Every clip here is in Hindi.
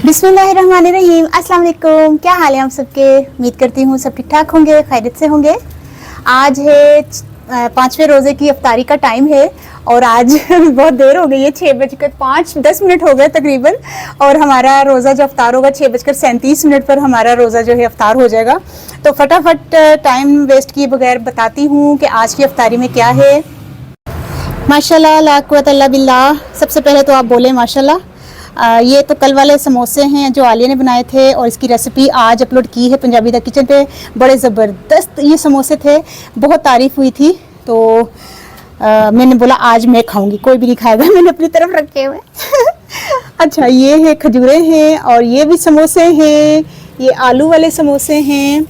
बिस्मिल्लाहिर्रहमानिर्रहीम। अस्सलाम वालेकुम। क्या हाल है आप सबके? उम्मीद करती हूँ सब ठीक ठाक होंगे, खैरियत से होंगे। आज है 5वें रोज़े की इफ्तारी का टाइम है और आज बहुत देर हो गई है, 6:05 हो गए तकरीबन। और हमारा रोज़ा जो इफ्तार होगा 6:37 पर हमारा रोज़ा जो है इफ्तार हो जाएगा। तो फटाफट टाइम वेस्ट किए बगैर बताती हूँ कि आज की इफ्तारी में क्या है। माशाल्लाह ला कुव्वत इल्ला बिल्लाह। सबसे पहले तो आप बोलें माशाल्लाह। ये तो कल वाले समोसे हैं जो आलिया ने बनाए थे और इसकी रेसिपी आज अपलोड की है पंजाबी दा किचन पे। बड़े ज़बरदस्त ये समोसे थे, बहुत तारीफ़ हुई थी। तो मैंने बोला आज मैं खाऊंगी, कोई भी नहीं खाएगा, मैंने अपनी तरफ रखे हुए। अच्छा, ये है खजूरें हैं और ये भी समोसे हैं। ये आलू वाले समोसे हैं,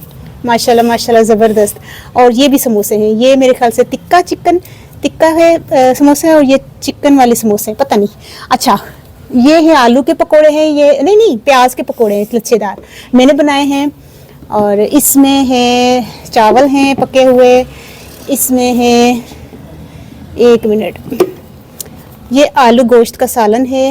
माशाल्लाह माशाल्लाह ज़बरदस्त। और ये भी समोसे हैं, ये मेरे ख्याल से टिक्का है समोसा है और ये चिकन वाले समोसे, पता नहीं। अच्छा, ये है आलू के पकोड़े हैं, ये नहीं प्याज के पकोड़े हैं लच्छेदार, मैंने बनाए हैं। और इसमें है चावल हैं पके हुए, इसमें है 1 मिनट, ये आलू गोश्त का सालन है,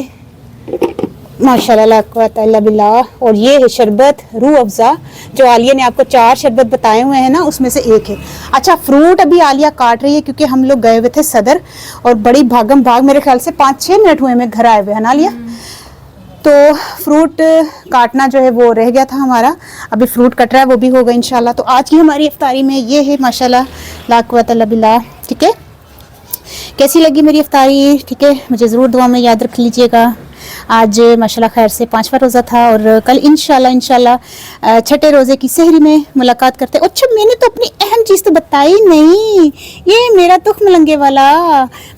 माशाल्लाह ला कुव्वत इल्ला बिल्लाह। और ये है शरबत रूह अफ़ज़ा, जो आलिया ने आपको 4 शरबत बताए हुए हैं ना, उसमें से एक है। अच्छा, फ्रूट अभी आलिया काट रही है क्योंकि हम लोग गए हुए थे सदर और बड़ी भागम भाग, मेरे ख्याल से 5-6 मिनट हुए हमें घर आए हुए, है ना आलिया? तो फ्रूट काटना जो है वो रह गया था हमारा, अभी फ्रूट कट रहा है, वो भी होगा इंशाल्लाह। तो आज की हमारी इफ्तारी में ये है माशाल्लाह ला कुव्वत इल्ला बिल्लाह। ठीक है, कैसी लगी मेरी इफ्तारी? ठीक है, मुझे ज़रूर दुआ में याद रख लीजिएगा। आज माशाल्लाह खैर से 5वां रोज़ा था और कल इंशाल्लाह छठे रोज़े की सहरी में मुलाकात करते। अच्छा, मैंने तो अपनी अहम चीज़ तो बताई नहीं, ये मेरा तुख्म लंगे वाला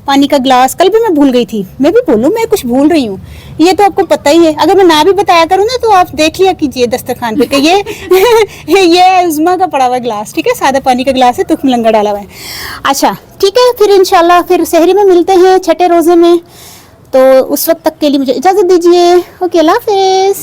पानी का ग्लास कल भी मैं भूल गई थी। मैं भी बोलूँ मैं कुछ भूल रही हूँ, ये तो आपको पता ही है। अगर मैं ना भी बताया करूँ ना तो आप देख लिया कीजिए दस्तरखान पे कि ये उज़्मा का पड़ा हुआ ग्लास, ठीक है, सादा पानी का ग्लास है, तुख्म लंगा डाला हुआ है। अच्छा ठीक है, फिर इंशाल्लाह फिर सहरी में मिलते हैं छठे रोज़े में। तो उस वक्त तक के लिए मुझे इजाज़त दीजिए। ओके, अल्लाह हाफ़िज़।